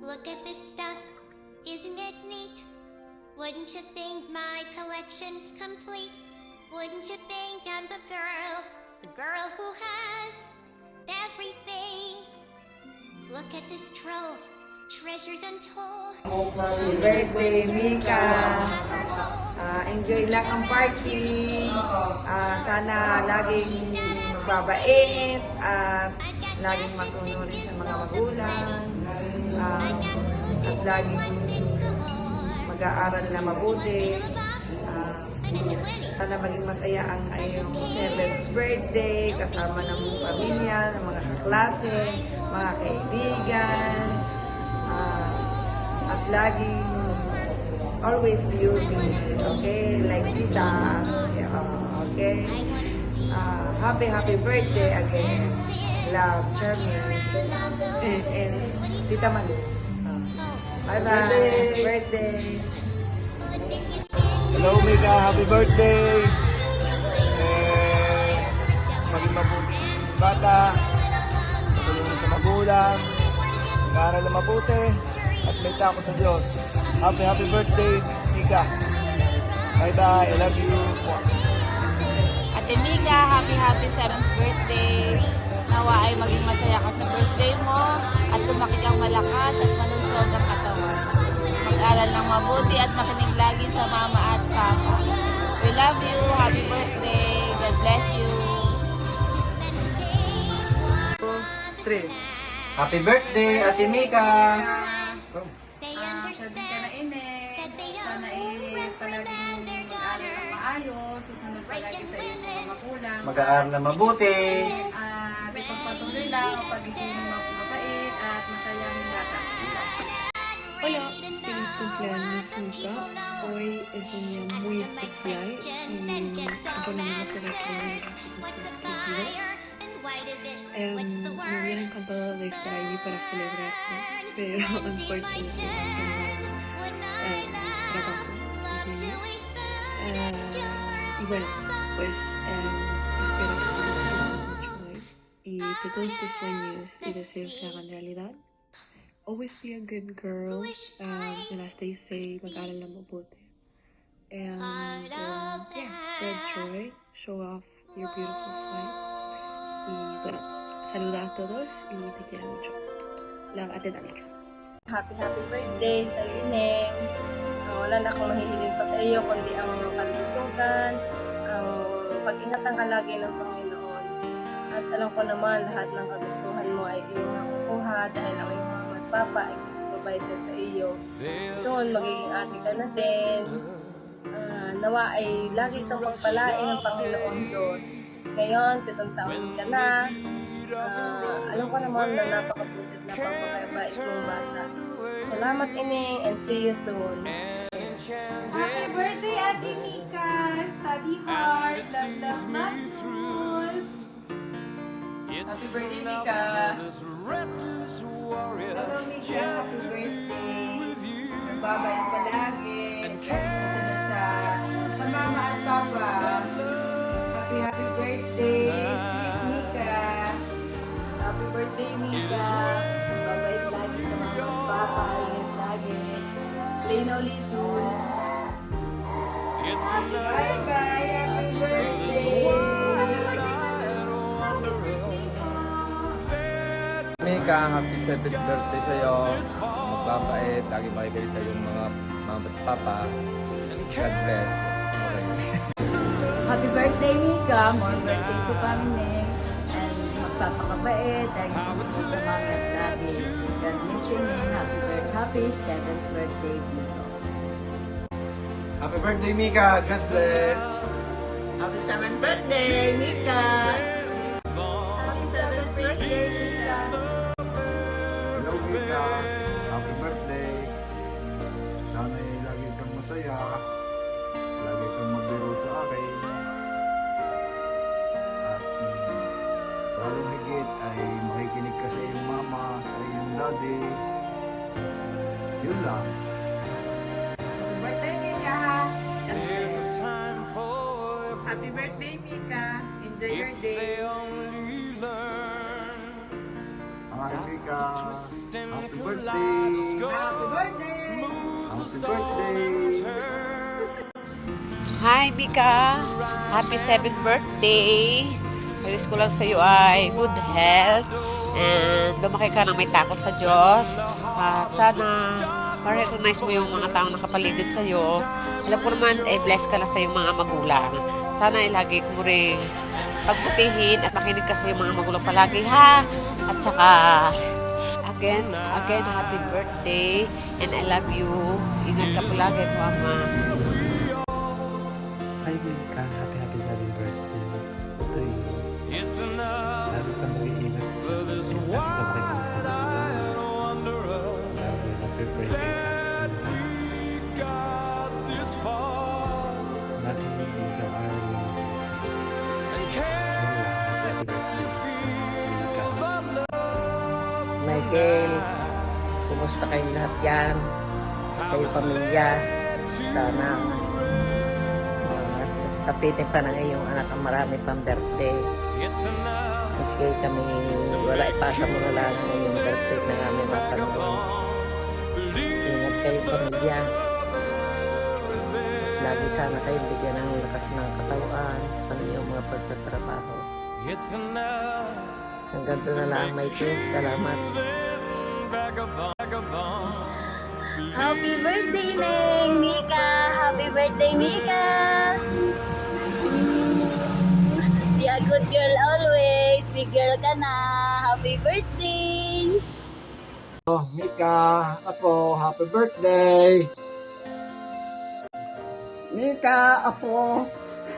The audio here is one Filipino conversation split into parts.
Look at this stuff, isn't it neat? Wouldn't you think my collection's complete? Wouldn't you think I'm the girl who has everything? Look at this trove, treasures untold. Happy birthday, Mika! Enjoy lang ang party. Sana laging magbabait at laging masunurin sa mga magulang. At laging mag-aaral na mabuti. Sana maging masaya ang iyong 7th birthday kasama ng pamilya, ng mga kaklase, mga kaibigan. At laging always beauty, okay? Like Tita, okay? Happy birthday again. Love, Charmaine, and Tita Malu. Bye-bye. Happy birthday. Hello, Mika. Happy birthday. Maging mabuti bata. Matulungan sa magulang. Mag-aaral na mabuti. At may takot sa Diyos. Happy birthday, Mika. Bye-bye. I love you. Ate Mika, happy 7th birthday. Nawa ay maging masaya ka sa birthday mo at lumaki kang malakas at malusog ang katawan. Mag-aral ng mabuti at makinig lagi sa mama at papa. We love you. Happy birthday. God bless you. 3. Happy birthday, Ate Mika! Sabi ka na Ine, sana palaging mag-aaral ng maayos, susunod palagi sa iyong mga magulang. Mag-aaral na mabuti. At ipagpatuloy lang ang pagiging mabait at masayang bata. Hola, feliz cumpleaños Mika. Hoy es un día muy especial y ponemos por aquí me hubiera encantado de estar allí para celebrarte, pero unfortunately trabajo. Y bueno, pues espero que te mucho hoy y que todos tus sueños y deseos se hagan realidad. Always be a good girl, and as they say, mag-aral na mabuti. And spread joy, show off your beautiful smile. Y bueno, saluda a todos y te quiero mucho. Love, Ate Alex. Happy birthday sa iyo, Neng. Wala na akong mahihiling pa sa iyo, kundi ang kalusugan, ang pag-ingatan ka lagi ng Panginoon. At alam ko naman, lahat ng kagustuhan mo ay iyong nakukuha dahil ang iyong mama at papa ay provider sa iyo. Soon, magiging ate ka na din. Nawa ay lagi kang pagpalain ng Panginoon Diyos. Ngayon, 7 taon ka na. Alam ko naman na napakabuti at napakabait mong bata. Salamat, Ineng, and see you soon. Happy birthday, Ate Mika! Study hard! Love, Magnus! Happy birthday, Mika! Hello, Mika! Happy birthday! Nagbabayang palagi! Sa mama at papa! Happy birthday, sweet Mika! Happy birthday, Mika! Nagbabayang lagi sa mama at papa! Ingat lagi! Play no soon! Bye-bye! Happy birthday! Mika, happy 7th birthday sa'yo. Magbabait, lagi makibay sa iyong mga mama at papa. God bless. Okay. Happy birthday, Mika. More birthday to kami, Neng. And magpapakabait. Lagi sumunod sa mama at daddy. God bless you, Neng. Happy 7th birthday, Bunso. Happy birthday, Mika. God bless. Happy 7th birthday, Mika! Happy 7th birthday, Mika! Hello, Mika. Happy birthday. Sana lagi kang masaya. Lagi kang magbiro sa akin. At lalong higit ay makikinig ka sa iyong mama, sa iyong daddy. Yun lang. Happy birthday, Mika! Happy birthday, Mika! Enjoy your day! Hi, Mika. Happy birthday! Happy birthday! Happy birthday! Hi, Mika! Happy 7th birthday! Wish ko lang sa iyo ay good health and lumaki ka ng may takot sa Diyos. At sana ma-recognize mo yung mga taong nakapaligid sa iyo. Alam ko naman, bless ka lang sa iyong mga magulang. Sana lagi mo rin pagbutihin at makinig ka sa iyong mga magulang palagi, ha? At saka, again, happy birthday and I love you. Ingat ka palagi, Mama. Hi Mika, happy 7th birthday to you. Lagi ka mag-iingat dyan. Lagi ka makikinig sa magulang. Lagi nag-pray kay God. Lagi mag-aaral ng happy birthday, Mika. Michael, kumusta kayong lahat yan? Kayong pamilya, sana sapitin pa ng iyong anak ang marami pang birthday. Maski kami wala ipasa mo na lang ang iyong birthday na namin mapanood. Ingat kayong pamilya. Lagi sana kayong bigyan ng lakas ng katawan sa kanilang mga pagtatrabaho. Hanggang doon na lang, Michael. Salamat. Happy birthday, Neng! Mika! Happy birthday, Mika! Be a good girl always. Big girl ka na. Happy birthday! Oh, Mika, apo, happy birthday! Mika, apo,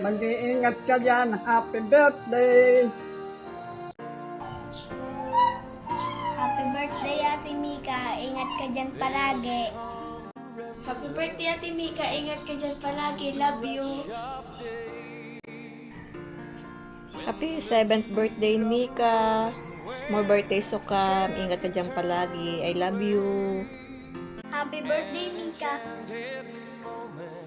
mag-iingat ka dyan. Happy birthday! Happy birthday, Ate Mika. Ingat ka dyan palagi. Happy birthday, Ate Mika. Ingat ka dyan palagi. Love you. Happy 7th birthday, Mika. More birthdays to come. Ingat ka dyan palagi. I love you. Happy birthday, Mika.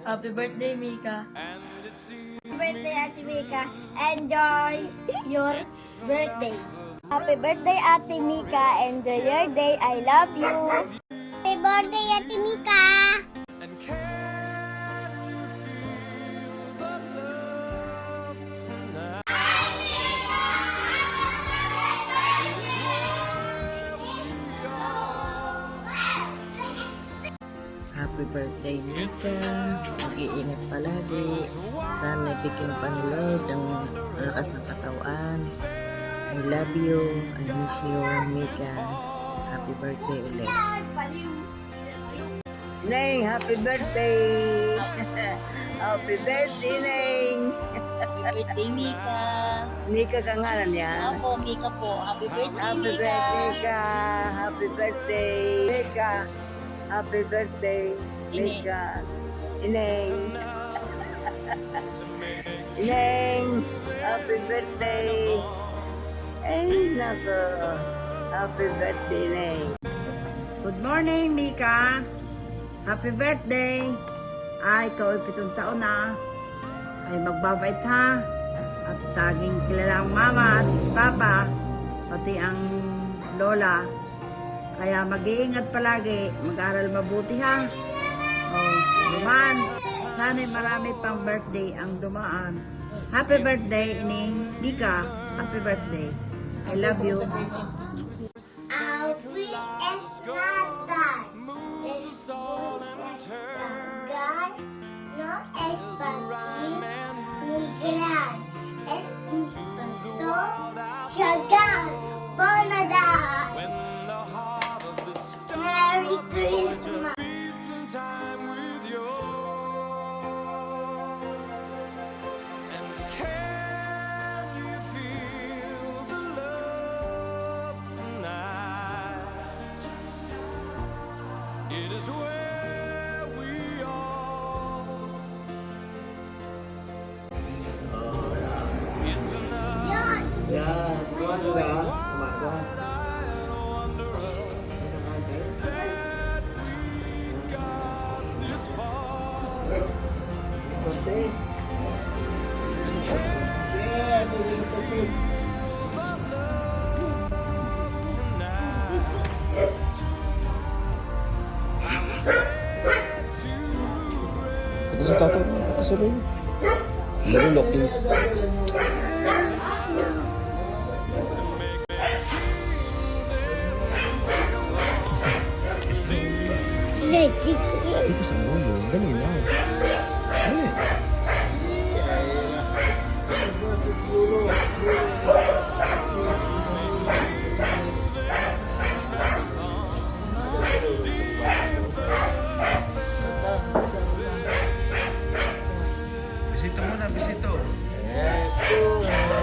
Happy birthday, Mika. Happy birthday, Ate Mika. Enjoy your birthday. Happy birthday, Ate Mika. Enjoy your day. I love you. Happy birthday, Ate Mika. Happy birthday, Mika. Mag-iingat palagi. Sana bigyan pa ni Lord ang lakas ng katawan. I love you. I miss you, Mika. Happy birthday ulit. Neng, happy birthday! Happy birthday, Neng! Happy birthday, Mika! Mika ka nga niya. Opo, Mika po. Happy birthday, Happy Mika! birthday, Mika! Happy birthday, Mika! Happy birthday, Mika! Ineng! Ineng! Happy birthday! Ay, nako! Happy birthday, Neng! Good morning, Mika! Happy birthday! Ay, ikaw ay 7 taon na. Ay, magbabait ha. At saging kilalang mama at papa, pati ang lola. Kaya mag-iingat palagi, mag-aral mabuti ha. Oh, naman, sana'y marami pang birthday ang dumaan. Happy birthday, Ining Mika. Happy birthday. I love you. Audrey and Nathan. Gar, no espacio, ni gran. El impacto, Shagan, Bonada. Merry Christmas. Yan, kumano na. Kumano. Birthday. Yeah, sa room. Lulo, kiss. Dito sa lulo. Dali na. Dali. Bisito muna, bisito.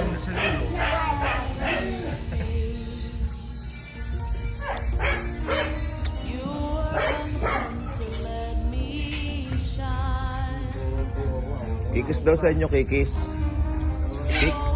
Nasa lulo. Kikis daw sa inyo, kikis. Kik.